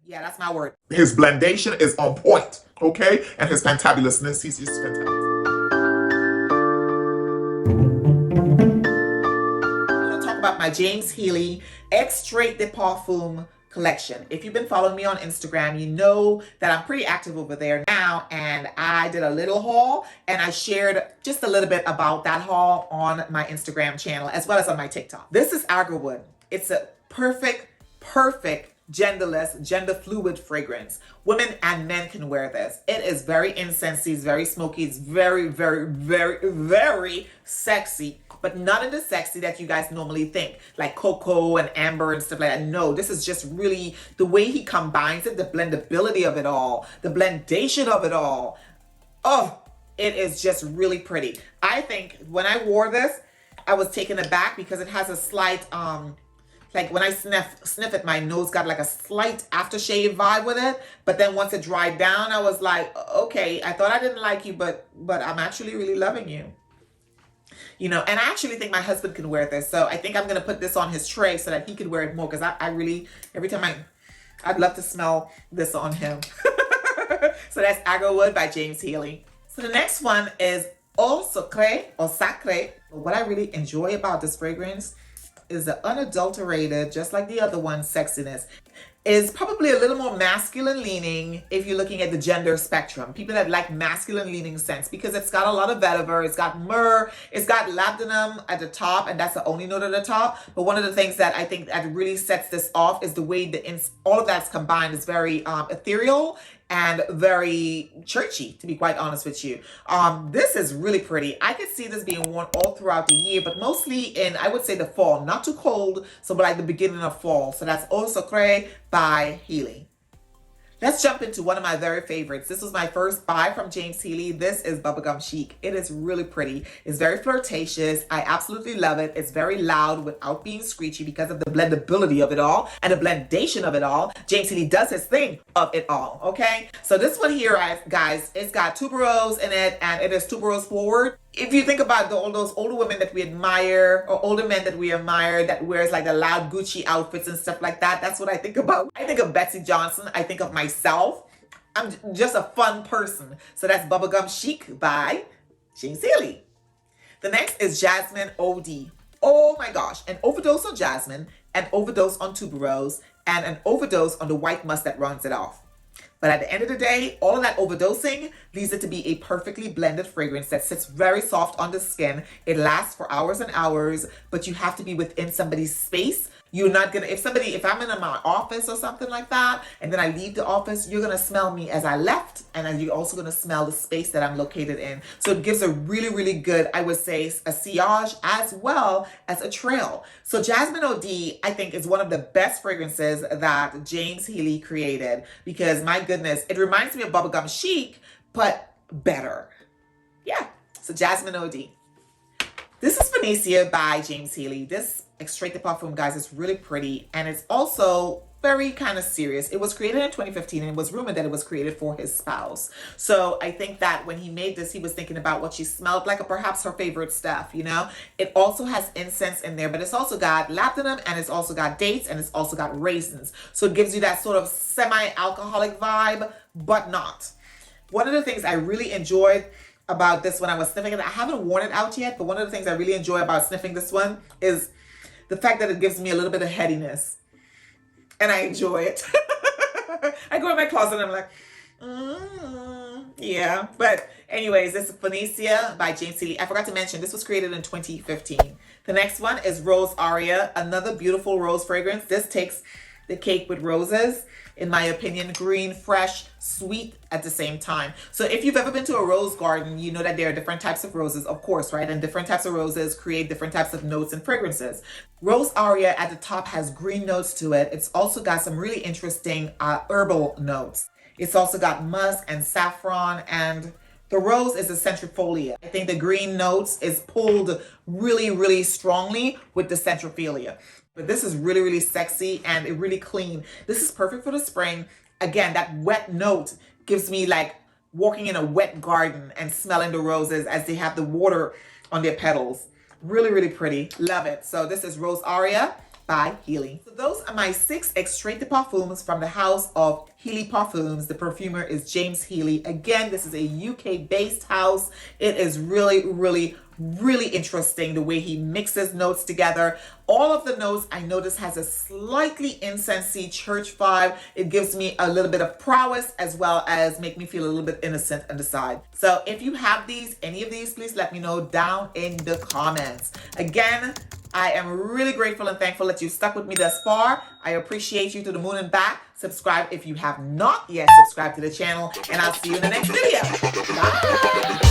Yeah, that's my word. His blendation is on point, okay? And his fantabulousness, he's just fantastic. I'm going to talk about my James Heeley Extrait de Parfum collection. If you've been following me on Instagram, you know that I'm pretty active over there now, and I did a little haul and I shared just a little bit about that haul on my Instagram channel as well as on my TikTok. This is Agarwood. It's a perfect genderless, gender fluid fragrance. Women and men can wear this. It is very incensed, it's very smoky, it's very sexy, but not in the sexy that you guys normally think, like cocoa and amber and stuff like that. No, this is just really the way he combines it, the blendability of it all, the blendation of it all. Oh, it is just really pretty. I think when I wore this, I was taken aback because it has a slight, like when I sniff it, my nose got like a slight aftershave vibe with it. But then once it dried down, I was like, okay, I thought I didn't like you, but I'm actually really loving you. You know, and I actually think my husband can wear this. So I think I'm going to put this on his tray so that he can wear it more. Because I really, every time I'd love to smell this on him. So that's Agarwood by James Heeley. So the next one is Eau Secret or Sacree. What I really enjoy about this fragrance is the unadulterated, just like the other one, sexiness. Is probably a little more masculine leaning if you're looking at the gender spectrum. People that like masculine leaning scents, because it's got a lot of vetiver, it's got myrrh, it's got labdanum at the top, and that's the only note at the top. But one of the things that I think that really sets this off is the way all of that's combined is very ethereal and very churchy, to be quite honest with you. This is really pretty. I could see this being worn all throughout the year, but mostly in, I would say, the fall. Not too cold, so but like the beginning of fall. So that's Eau Secret by Heeley. Let's jump into one of my very favorites. This was my first buy from James Heeley. This is Bubblegum Chic. It is really pretty. It's very flirtatious. I absolutely love it. It's very loud without being screechy because of the blendability of it all and the blendation of it all. James Heeley does his thing of it all, okay? So this one here, guys, it's got tuberose in it, and it is tuberose forward. If you think about all those older women that we admire or older men that we admire that wears like the loud Gucci outfits and stuff like that, that's what I think about. I think of Betsy Johnson. I think of myself. I'm just a fun person. So that's Bubblegum Chic by James Heeley. The next is Jasmine OD. Oh my gosh, an overdose on jasmine, an overdose on tuberose, and an overdose on the white musk that runs it off. But at the end of the day, all of that overdosing leads it to be a perfectly blended fragrance that sits very soft on the skin. It lasts for hours and hours, but you have to be within somebody's space. You're not gonna, if I'm in my office or something like that, and then I leave the office, you're gonna smell me as I left, and then you're also gonna smell the space that I'm located in. So it gives a really good, I would say, a sillage as well as a trail. So Jasmine OD, I think, is one of the best fragrances that James Heeley created, because my goodness, it reminds me of Bubblegum Chic, but better. Yeah, so Jasmine OD. This is PHONECIA by James Heeley. This Extrait de Parfum, guys, is really pretty, and it's also very kind of serious. It was created in 2015, and it was rumored that it was created for his spouse. So I think that when he made this, he was thinking about what she smelled like, or perhaps her favorite stuff, you know? It also has incense in there, but it's also got labdanum, and it's also got dates, and it's also got raisins. So it gives you that sort of semi-alcoholic vibe, but not. One of the things I really enjoyed about this when I was sniffing it, I haven't worn it out yet, but one of the things I really enjoy about sniffing this one is the fact that it gives me a little bit of headiness. And I enjoy it. I go in my closet and I'm like, yeah. But anyways, this is PHONECIA by James Heeley. I forgot to mention, this was created in 2015. The next one is Rose Aria, another beautiful rose fragrance. This takes the cake with roses. In my opinion, green, fresh, sweet at the same time. So if you've ever been to a rose garden, you know that there are different types of roses, of course, right? And different types of roses create different types of notes and fragrances. Rose Aria at the top has green notes to it. It's also got some really interesting herbal notes. It's also got musk and saffron, and the rose is a centrifolia. I think the green notes is pulled really strongly with the centrifolia. But this is really sexy and it really clean. This is perfect for the spring. Again, that wet note gives me like walking in a wet garden and smelling the roses as they have the water on their petals. Really pretty. Love it. So this is Rose Aria by Heeley. So those are my 6 extrait de parfums from the house of Heeley Parfums. The perfumer is James Heeley. Again, this is a UK-based house. It is really interesting the way he mixes notes together. All of the notes I notice has a slightly incensey church vibe. It gives me a little bit of prowess as well as make me feel a little bit innocent on the side. So if you have these, any of these, please let me know down in the comments. Again, I am really grateful and thankful that you stuck with me thus far. I appreciate you to the moon and back. Subscribe if you have not yet subscribed to the channel, and I'll see you in the next video. Bye.